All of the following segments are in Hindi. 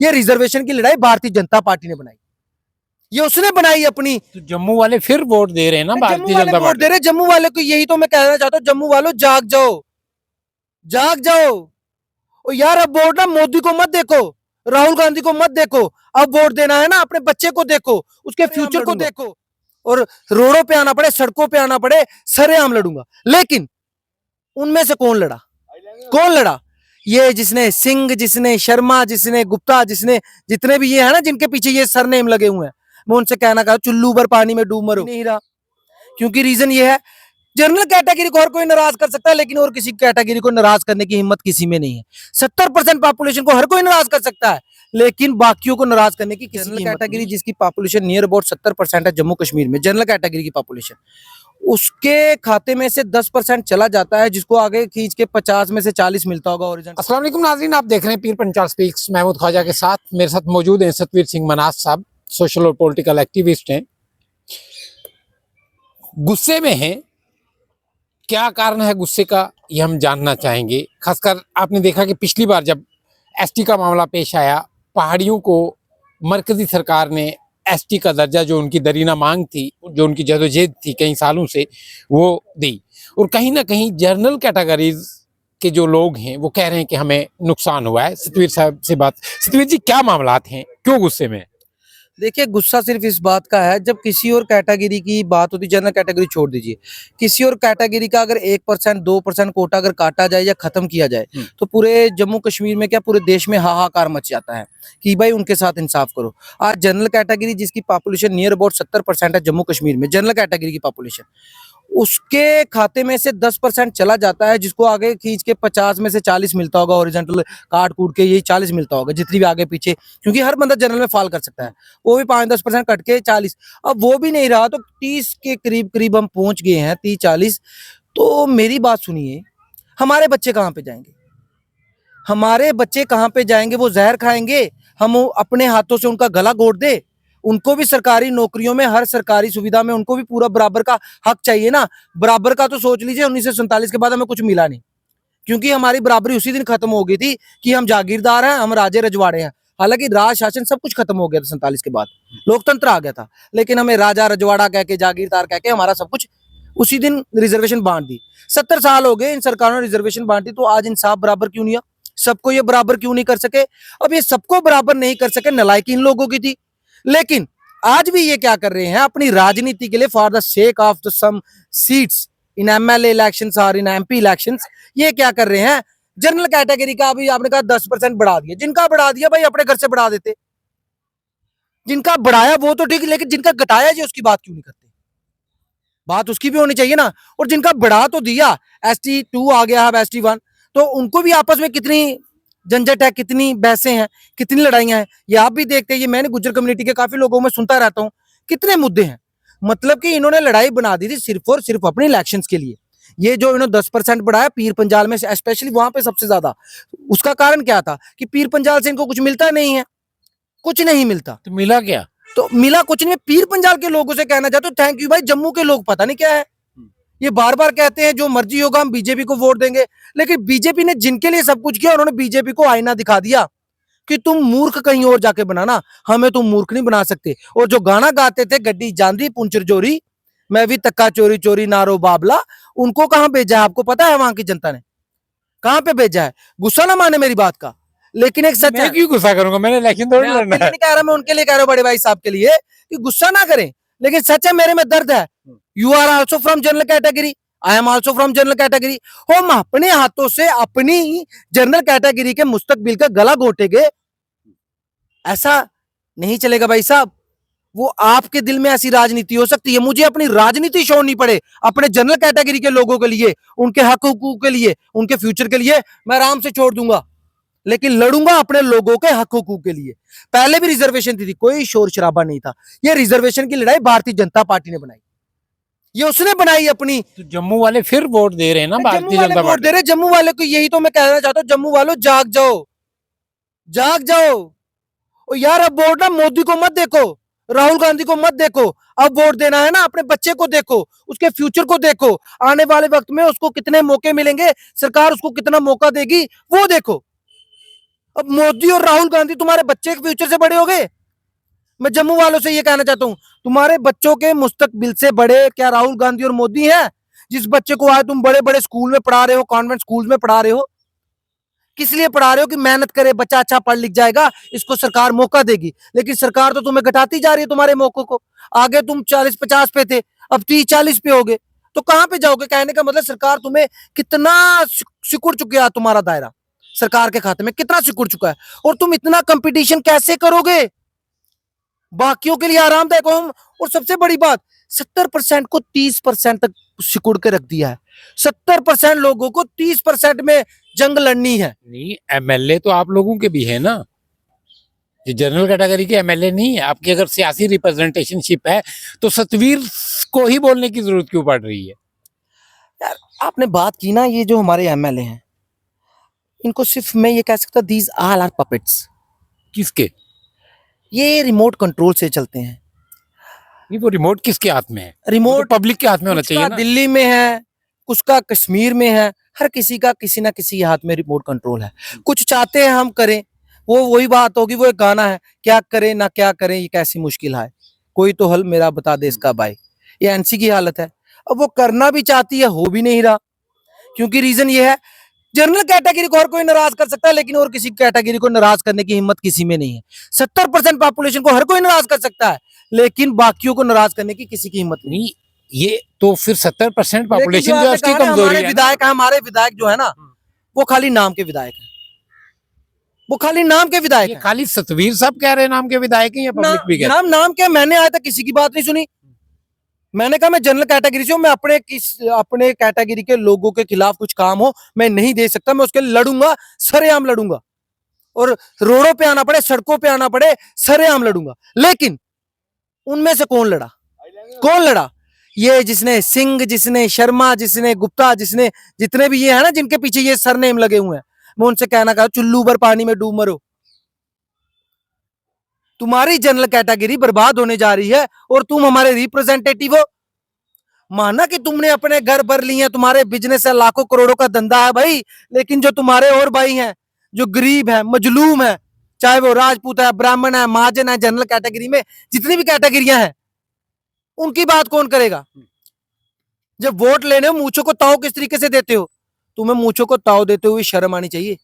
ये रिजर्वेशन की लड़ाई भारतीय जनता पार्टी ने बनाई, ये उसने बनाई अपनी। तो जम्मू वाले फिर वोट दे रहे हैं ना भारतीय जनता वोट पार्टी। दे रहे, जम्मू वाले को यही तो मैं कहना चाहता हूँ, जम्मू वालों जाग जाओ, जाग जाओ। और यार अब वोट ना मोदी को मत देखो, राहुल गांधी को मत देखो, अब वोट देना है ना अपने बच्चे को देखो, उसके फ्यूचर को देखो। और रोडों पे आना पड़े, सड़कों पे आना पड़े, सरेआम लड़ूंगा। लेकिन उनमें से कौन लड़ा, कौन लड़ा? ये जिसने सिंह, जिसने शर्मा, जिसने गुप्ता, जिसने जितने भी ये है ना, जिनके पीछे ये सरनेम लगे हुए हैं, मैं उनसे कहना चाहता हूं, चुल्लू भर पानी में डूब मरो। नहीं रहा, क्योंकि रीजन ये है, जनरल कैटेगरी को हर कोई नाराज कर सकता है, लेकिन और किसी कैटेगरी को नाराज करने की हिम्मत किसी में नहीं है। 70% पॉपुलेशन को हर कोई नाराज कर सकता है, लेकिन बाकियों को नाराज करने की किसी की कैटेगरी, जिसकी पॉपुलेशन नियर अबाउट 70% है जम्मू कश्मीर में, जनरल कैटेगरी की पॉपुलेशन, उसके खाते में से 10% चला जाता है, जिसको आगे खींच के 50 में से 40 मिलता होगा ओरिजिन। अस्सलाम वालेकुम नाज़रीन, आप देख रहे हैं पीर पंचाल स्पीक्स महमूद ख्वाजा के साथ। मेरे साथ मौजूद हैं सतवीर सिंह मनास साहब, सोशल और पॉलिटिकल एक्टिविस्ट हैं। गुस्से में हैं, क्या कारण है गुस्से का ये हम जानना चाहेंगे। खासकर आपने देखा कि पिछली बार जब एसटी का मामला पेश आया, पहाड़ियों को मरकजी सरकार ने एसटी का दर्जा, जो उनकी दरीना मांग थी, जो उनकी जदोजहद थी कई सालों से, वो दी। और कहीं ना कहीं जनरल कैटेगरीज के जो लोग हैं वो कह रहे हैं कि हमें नुकसान हुआ है। सतवीर साहब से बात, सतवीर जी क्या मामलात हैं, क्यों गुस्से में? देखिए, गुस्सा सिर्फ इस बात का है, जब किसी और कैटेगरी की बात होती, जनरल कैटेगरी छोड़ दीजिए, किसी और कैटेगरी का अगर 1% 2% कोटा अगर काटा जाए या खत्म किया जाए, तो पूरे जम्मू कश्मीर में क्या पूरे देश में हाहाकार मच जाता है कि भाई उनके साथ इंसाफ करो। आज जनरल कैटेगरी, जिसकी पॉपुलेशन नियर अबाउट 70% है जम्मू कश्मीर में, जनरल कैटेगरी की पॉपुलेशन, उसके खाते में से 10% चला जाता है, जिसको आगे खींच के 50 में से 40 मिलता होगा, ओरिजेंटल काट कूट के यही 40 मिलता होगा, जितनी भी आगे पीछे, क्योंकि हर बंदा जनरल में फाल कर सकता है, वो भी 5-10% कट के 40। अब वो भी नहीं रहा तो 30 के करीब करीब हम पहुंच गए हैं, 30-40। तो मेरी बात सुनिए, हमारे बच्चे कहाँ पे जाएंगे, हमारे बच्चे कहाँ पे जाएंगे? वो जहर खाएंगे, हम अपने हाथों से उनका गला घोट दे? उनको भी सरकारी नौकरियों में, हर सरकारी सुविधा में उनको भी पूरा बराबर का हक चाहिए ना। बराबर का तो सोच लीजिए, 1947 के बाद हमें कुछ मिला नहीं, क्योंकि हमारी बराबरी उसी दिन खत्म हो गई थी कि हम जागीरदार हैं, हम राजे रजवाड़े हैं। हालांकि राज शासन सब कुछ खत्म हो गया था 47 के बाद, लोकतंत्र आ गया था, लेकिन हमें राजा रजवाड़ा कह के, जागीरदार कह के हमारा सब कुछ उसी दिन रिजर्वेशन बांट दी। 70 साल हो गए इन सरकारों ने रिजर्वेशन बांटी, तो आज इंसाफ बराबर क्यों नहीं हुआ? सबको ये बराबर क्यों नहीं कर सके? अब ये सबको बराबर नहीं कर सके, नलायकी इन लोगों की थी। लेकिन आज भी ये क्या कर रहे हैं, अपनी राजनीति के लिए, for the sake of the some seats in MLA elections और इन एमपी इलेक्शंस, ये क्या कर रहे हैं, जनरल कैटेगरी का अभी आपने कहा 10% बढ़ा दिया। जिनका बढ़ा दिया भाई अपने घर से बढ़ा देते, जिनका बढ़ाया वो तो ठीक, लेकिन जिनका घटाया जी उसकी बात क्यों नहीं करते? बात उसकी भी होनी चाहिए ना। और जिनका बढ़ा तो दिया, ST2 आ गया, अब ST1, तो उनको भी आपस में कितनी झंझट है, कितनी बहसें हैं, कितनी लड़ाइयां हैं, ये आप भी देखते हैं। ये मैंने गुज्जर कम्युनिटी के काफी लोगों में सुनता रहता हूँ, कितने मुद्दे हैं। मतलब कि इन्होंने लड़ाई बना दी थी सिर्फ और सिर्फ अपने इलेक्शंस के लिए। ये जो इन्होंने 10% बढ़ाया पीर पंजाल में, स्पेशली वहां पे सबसे ज्यादा, उसका कारण क्या था कि पीर पंजाल से इनको कुछ मिलता नहीं है, कुछ नहीं मिलता। तो मिला क्या? तो मिला कुछ नहीं। पीर पंजाल के लोगों से कहना चाहते हो थैंक यू भाई, जम्मू के लोग पता नहीं क्या है, ये बार बार कहते हैं जो मर्जी होगा हम बीजेपी को वोट देंगे, लेकिन बीजेपी ने जिनके लिए सब कुछ किया, उन्होंने बीजेपी को आईना दिखा दिया कि तुम मूर्ख कहीं और जाके बनाना, हमें तुम मूर्ख नहीं बना सकते। और जो गाना गाते थे, गड्डी जांदी पुंचर चोरी, मैं भी तक्का चोरी चोरी नारो बाबला, उनको कहां भेजा है आपको पता है? वहां की जनता ने कहां पे भेजा है? गुस्सा ना माने मेरी बात का, लेकिन एक सच है। मैं क्यों गुस्सा करूंगा, मैंने इलेक्शन थोड़ी लड़ना है। नहीं कह रहा, मैं उनके लिए कह रहा हूँ, बड़े भाई साहब के लिए, कि गुस्सा ना करें, लेकिन सच है, मेरे में दर्द है। You are also from general category, I am also from general category. हम अपने हाथों से अपनी जनरल कैटेगरी के मुस्तकबिल का गला घोटेंगे, ऐसा नहीं चलेगा भाई साहब। वो आपके दिल में ऐसी राजनीति हो सकती है, मुझे अपनी राजनीति छोड़नी पड़े अपने जनरल कैटेगरी के लोगों के लिए, उनके हक हुकूक के लिए, उनके फ्यूचर के लिए, मैं आराम से छोड़ दूंगा, लेकिन लड़ूंगा अपने लोगों के हक हुकूक के लिए। पहले भी रिजर्वेशन थी, कोई शोर शराबा नहीं था। ये रिजर्वेशन की लड़ाई भारतीय जनता पार्टी ने बनाई, ये उसने बनाई अपनी। तो जम्मू वाले फिर वोट दे रहे हैं ना भारतीय जनता वोट पार्टी। दे रहे, जम्मू वाले को यही तो मैं कहना चाहता हूँ, जम्मू वालों जाग जाओ, जाग जाओ। और यार अब वोट ना मोदी को मत देखो, राहुल गांधी को मत देखो, अब वोट देना है ना अपने बच्चे को देखो, उसके फ्यूचर को देखो, आने वाले वक्त में उसको कितने मौके मिलेंगे, सरकार उसको कितना मौका देगी, वो देखो। अब मोदी और राहुल गांधी तुम्हारे बच्चे के फ्यूचर से बड़े हो गए। मैं जम्मू वालों से ये कहना चाहता हूँ, तुम्हारे बच्चों के मुस्तकबिल से बड़े क्या राहुल गांधी और मोदी हैं? जिस बच्चे को आज तुम बड़े बड़े स्कूल में पढ़ा रहे हो, कॉन्वेंट स्कूल में पढ़ा रहे हो, किस लिए पढ़ा रहे हो? कि मेहनत करे बच्चा, अच्छा पढ़ लिख जाएगा, इसको सरकार मौका देगी। लेकिन सरकार तो तुम्हें घटाती जा रही है तुम्हारे मौकों को। आगे तुम 40-50 पे थे, अब 30-40 पे हो गए, तो कहां पे जाओगे? कहने का मतलब सरकार तुम्हें कितना सिकुड़ चुकी है, तुम्हारा दायरा सरकार के खाते में कितना सिकुड़ चुका है, और तुम इतना कंपटीशन कैसे करोगे? बाकियों के लिए आरामदायक हो हम। और सबसे बड़ी बात, 70% को 30% तक सिकुड़ के रख दिया है। 70% लोगों को 30% में जंग लड़नी है। नहीं, एमएलए तो आप लोगों के भी है ना, ये जनरल कैटेगरी के एमएलए नहीं है आपकी। अगर सियासी रिप्रेजेंटेशनशिप है तो सतवीर को ही बोलने की जरूरत क्यों पड़ रही है? यार आपने बात की ना, ये जो हमारे एमएलए हैं, इनको सिर्फ मैं ये कह सकता, दीज ऑल आर पपेट्स। किसके? ये रिमोट कंट्रोल से चलते हैं। नहीं, वो रिमोट किसके हाथ में है? रिमोट तो पब्लिक के हाथ में होना कुछ चाहिए का ना। दिल्ली में है, कुछ का कश्मीर में है, हर किसी का किसी ना किसी हाथ में रिमोट कंट्रोल है। कुछ चाहते हैं हम करें, वो वही बात होगी, वो एक गाना है, क्या करें ना क्या करें ये कैसी मुश्किल है, कोई तो हल मेरा बता दे इसका भाई। ये एनसी की हालत है। अब वो करना भी चाहती है, हो भी नहीं रहा, क्योंकि रीजन ये है, जनरल कैटेगरी को हर कोई नाराज कर सकता है, लेकिन और किसी कैटेगरी को नाराज करने की हिम्मत किसी में नहीं है। 70% पॉपुलेशन को हर कोई नाराज कर सकता है, लेकिन बाकियों को नाराज करने की किसी की हिम्मत नहीं। नहीं, ये तो फिर 70% लेकिन पॉपुलेशन जो है आपने उसकी कहा ना, कमजोरी हमारे है ना। विधायक हमारे विधायक जो है ना, वो खाली नाम के विधायक है, वो खाली नाम के विधायक ये है। खाली सतवीर साहब कह रहे हैं नाम के विधायक हैं या पब्लिक भी कहती जनाब नाम क्या, मैंने आज तक किसी की बात नहीं सुनी। मैंने कहा मैं जनरल कैटेगरी से हूं, मैं अपने कैटेगरी के लोगों के खिलाफ कुछ काम हो मैं नहीं दे सकता, मैं उसके लिए लड़ूंगा, सरेआम लड़ूंगा, और रोडों पे आना पड़े, सड़कों पे आना पड़े, सरेआम लड़ूंगा। लेकिन उनमें से कौन लड़ा? कौन लड़ा? ये जिसने सिंह, जिसने शर्मा, जिसने गुप्ता, जिसने जितने भी ये है ना, जिनके पीछे ये सरनेम लगे हुए हैं, मैं उनसे कहना कहा, चुल्लू भर पानी में डूब मरो। तुम्हारी जनरल कैटेगरी बर्बाद होने जा रही है और तुम हमारे रिप्रेजेंटेटिव हो। माना कि तुमने अपने घर भर लिए, तुम्हारे बिजनेस है, लाखों करोड़ों का धंधा है भाई, लेकिन जो तुम्हारे और भाई हैं, जो गरीब है, मजलूम है, चाहे वो राजपूत है, ब्राह्मण है, महाजन है, जनरल कैटेगरी में जितनी भी कैटेगरियां हैं, उनकी बात कौन करेगा? जब वोट लेने हो, मूंछों को ताव किस तरीके से देते हो? तुम्हें मूंछों को ताव देते हुए शर्म आनी चाहिए।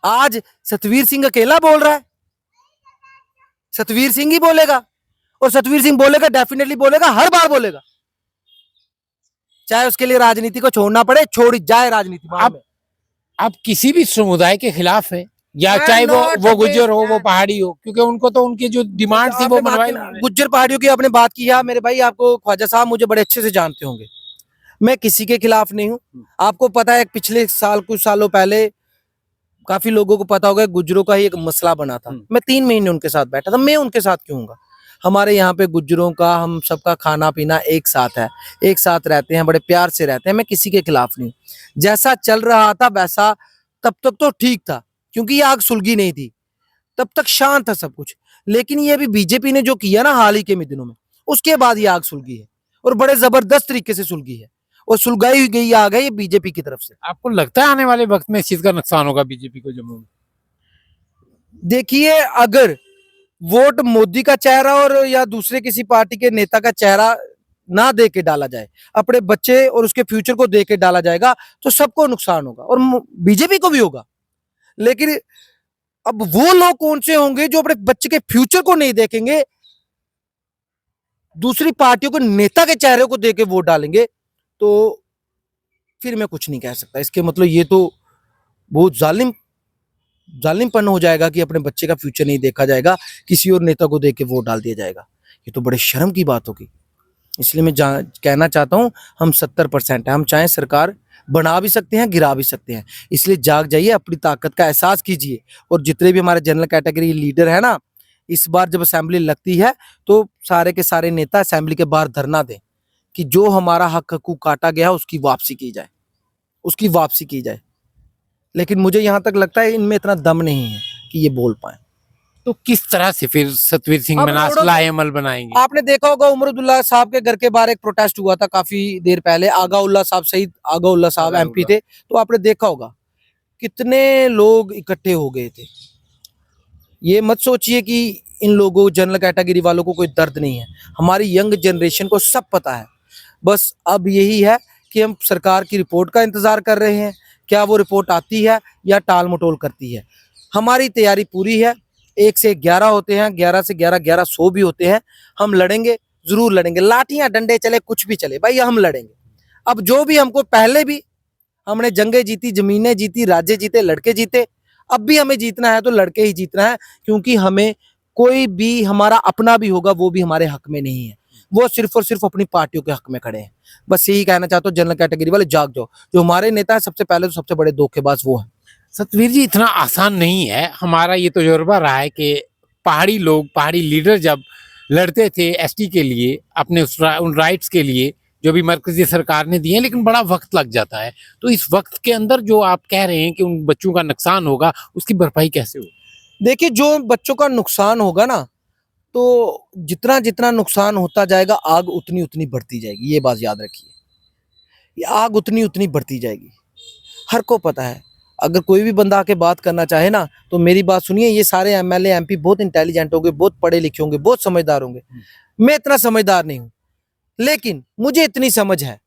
आज सतवीर सिंह अकेला बोल रहा है, सतवीर सिंह ही बोलेगा, और सतवीर सिंह बोलेगा, डेफिनेटली बोलेगा, हर बार बोलेगा, चाहे उसके लिए राजनीति को छोड़ना पड़े, छोड़ जाए राजनीति। आप किसी भी समुदाय के खिलाफ है, या चाहे वो गुज्जर हो, वो पहाड़ी हो, क्योंकि उनको तो उनकी जो डिमांड थी वो मनवाई। गुज्जर पहाड़ियों की आपने बात की है मेरे भाई, आपको ख्वाजा साहब मुझे बड़े अच्छे से जानते होंगे, मैं किसी के खिलाफ नहीं हूँ। आपको पता है पिछले साल, कुछ सालों पहले काफी लोगों को पता होगा, गुज्जरों का ही एक मसला बना था, मैं 3 महीने उनके साथ बैठा था। मैं उनके साथ क्यों हूँगा? हमारे यहाँ पे गुज्जरों का, हम सबका खाना पीना एक साथ है, एक साथ रहते हैं, बड़े प्यार से रहते हैं, मैं किसी के खिलाफ नहीं। जैसा चल रहा था वैसा तब तक तो ठीक था, क्योंकि ये आग सुलगी नहीं थी, तब तक शांत था सब कुछ। लेकिन ये अभी बीजेपी ने जो किया ना हाल ही के दिनों में, उसके बाद ये आग सुलगी है, और बड़े जबरदस्त तरीके से सुलगी है, और सुलगाई गई आग है ये बीजेपी की तरफ से। आपको लगता है आने वाले वक्त में इस चीज का नुकसान होगा बीजेपी को जम्मू में? देखिए, अगर वोट मोदी का चेहरा और या दूसरे किसी पार्टी के नेता का चेहरा ना दे के डाला जाए, अपने बच्चे और उसके फ्यूचर को दे के डाला जाएगा, तो सबको नुकसान होगा, और बीजेपी को भी होगा। लेकिन अब वो लोग कौन से होंगे जो अपने बच्चे के फ्यूचर को नहीं देखेंगे, दूसरी पार्टियों के नेता के चेहरे को देके वोट डालेंगे, तो फिर मैं कुछ नहीं कह सकता। इसके मतलब ये तो बहुत जालिमपन हो जाएगा कि अपने बच्चे का फ्यूचर नहीं देखा जाएगा, किसी और नेता को देख के वोट डाल दिया जाएगा। ये तो बड़े शर्म की बात होगी। इसलिए मैं कहना चाहता हूं, हम 70% है, हम चाहे सरकार बना भी सकते हैं, गिरा भी सकते हैं। इसलिए जाग जाइए, अपनी ताकत का एहसास कीजिए, और जितने भी हमारे जनरल कैटेगरी लीडर है ना, इस बार जब असेंबली लगती है तो सारे के सारे नेता असेंबली के बाहर धरना दें कि जो हमारा हक हकूक काटा गया उसकी वापसी की जाए, उसकी वापसी की जाए। लेकिन मुझे यहाँ तक लगता है इनमें इतना दम नहीं है कि ये बोल पाए। तो किस तरह से फिर सतवीर सिंह मनास लाएमल बनाएंगे? आपने देखा होगा उमरुद्दुल्ला साहब के घर के बाहर एक प्रोटेस्ट हुआ था काफी देर पहले, आगा उल्ला साहब, शहीद आगा उल्ला साहब एमपी थे, तो आपने देखा होगा कितने लोग इकट्ठे हो गए थे। ये मत सोचिए कि इन लोगों जनरल कैटेगरी वालों को कोई दर्द नहीं है। हमारी यंग जनरेशन को सब पता है। बस अब यही है कि हम सरकार की रिपोर्ट का इंतजार कर रहे हैं, क्या वो रिपोर्ट आती है या टाल मटोल करती है। हमारी तैयारी पूरी है। 1 से 11 होते हैं, 11 से 11 1100 भी होते हैं। हम लड़ेंगे, जरूर लड़ेंगे, लाठियां डंडे चले कुछ भी चले भाई, हम लड़ेंगे। अब जो भी हमको, पहले भी हमने जंगें जीती, जमीनें जीती, राज्य जीते, लड़के जीते, अब भी हमें जीतना है तो लड़के ही जीतना है। क्योंकि हमें कोई भी हमारा अपना भी होगा वो भी हमारे हक में नहीं है, वो सिर्फ और सिर्फ अपनी पार्टियों के हक में खड़े हैं। बस यही कहना चाहता हूँ, जनरल कैटेगरी वाले जाग जाओ। जो हमारे नेता है सबसे पहले तो सबसे बड़े धोखेबाज वो है। सतवीर जी, इतना आसान नहीं है। हमारा ये तजुर्बा रहा है कि पहाड़ी लोग, पहाड़ी लीडर जब लड़ते थे एसटी के लिए, अपने उन राइट्स के लिए जो भी मरकजी सरकार ने दिए, लेकिन बड़ा वक्त लग जाता है। तो इस वक्त के अंदर जो आप कह रहे हैं कि उन बच्चों का नुकसान होगा, उसकी भरपाई कैसे होगी? देखिए, जो बच्चों का नुकसान होगा ना, तो जितना जितना नुकसान होता जाएगा, आग उतनी उतनी बढ़ती जाएगी। ये बात याद रखिए, ये आग उतनी उतनी बढ़ती जाएगी। हर को पता है। अगर कोई भी बंदा आके बात करना चाहे ना, तो मेरी बात सुनिए। ये सारे एमएलए एमपी बहुत इंटेलिजेंट होंगे, बहुत पढ़े लिखे होंगे, बहुत समझदार होंगे। मैं इतना समझदार नहीं हूं, लेकिन मुझे इतनी समझ है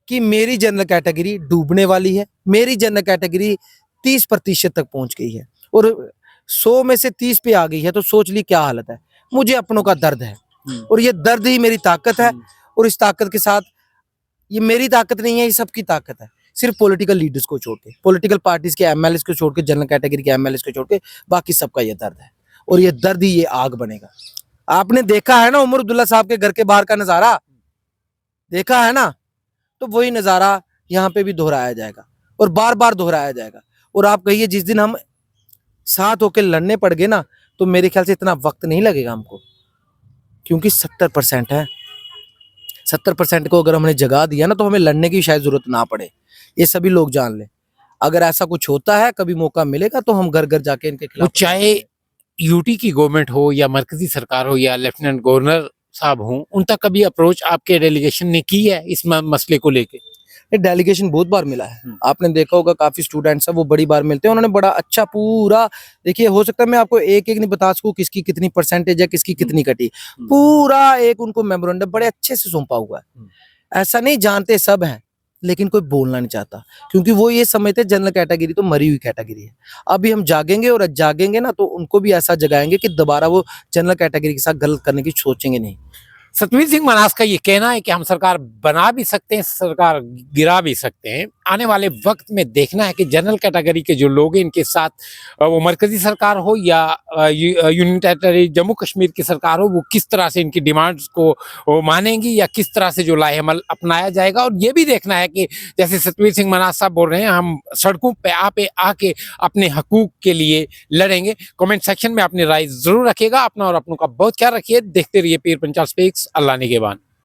कि मेरी जनरल कैटेगरी डूबने वाली है। मेरी जनरल कैटेगरी 30% तक पहुंच गई है और 100 में से 30 पे आ गई है। तो सोच ली क्या हालत है। मुझे अपनों का दर्द है और ये दर्द ही मेरी ताकत है। और इस ताकत के साथ, ये मेरी ताकत नहीं है, ये सबकी ताकत है। सिर्फ पॉलिटिकल लीडर्स को छोड़ के, पॉलिटिकल पार्टीज के एमएलए को छोड़ के, जनरल कैटेगरी के एमएलए को छोड़ के, बाकी सबका ये दर्द है। और ये दर्द ही ये आग बनेगा। आपने देखा है ना उमर अब्दुल्ला साहब के घर के बाहर का नजारा, देखा है ना, तो वही नजारा यहाँ पे भी दोहराया जाएगा और बार बार दोहराया जाएगा। और आप कहिए, जिस दिन हम साथ होकर लड़ने पड़ गए ना, तो मेरे ख्याल से इतना वक्त नहीं लगेगा हमको, क्योंकि 70% है। 70% को अगर हमने जगा दिया ना, तो हमें लड़ने की शायद जरूरत ना पड़े। ये सभी लोग जान लें। अगर ऐसा कुछ होता है, कभी मौका मिलेगा, तो हम घर घर जाके इनके वो खिलाफ, चाहे यूटी की गवर्नमेंट हो या मरकजी सरकार हो या लेफ्टिनेंट गवर्नर साहब हों, उन तक कभी अप्रोच आपके डेलीगेशन ने की है इस मसले को लेके? डेलीगेशन बहुत बार मिला है। आपने देखा होगा, काफी स्टूडेंट्स हैं वो बड़ी बार मिलते हैं। उन्होंने बड़ा अच्छा पूरा, देखिए, हो सकता है मैं आपको एक एक नहीं बता सकूं किसकी कितनी परसेंटेज है, किसकी कितनी कटी, पूरा एक उनको मेमोरेंडम बड़े अच्छे से सौंपा हुआ है। ऐसा नहीं, जानते सब हैं, लेकिन कोई बोलना नहीं चाहता, क्योंकि वो ये समझते जनरल कैटेगरी तो मरी हुई कैटेगरी है। अभी हम जागेंगे, और जागेंगे ना तो उनको भी ऐसा जगाएंगे कि दोबारा वो जनरल कैटेगरी के साथ गलत करने की सोचेंगे नहीं। सतवीर सिंह मनास का ये कहना है कि हम सरकार बना भी सकते हैं, सरकार गिरा भी सकते हैं। आने वाले वक्त में देखना है कि जनरल कैटेगरी के जो लोग हैं, इनके साथ वो मरकजी सरकार हो या यूनियन टेरिटरी जम्मू कश्मीर की सरकार हो, वो किस तरह से इनकी डिमांड्स को मानेंगी या किस तरह से जो लाहेमल अपनाया जाएगा। और ये भी देखना है कि जैसे सतवीर सिंह मनास साहब बोल रहे हैं, हम सड़कों पे आके अपने हकूक के लिए लड़ेंगे। कमेंट सेक्शन में अपनी राय जरूर रखिएगा। अपना और अपनों का बहुत ख्याल रखिए। देखते रहिए पीर पंचाल स्पीक्स। अल्लाह निगहबान।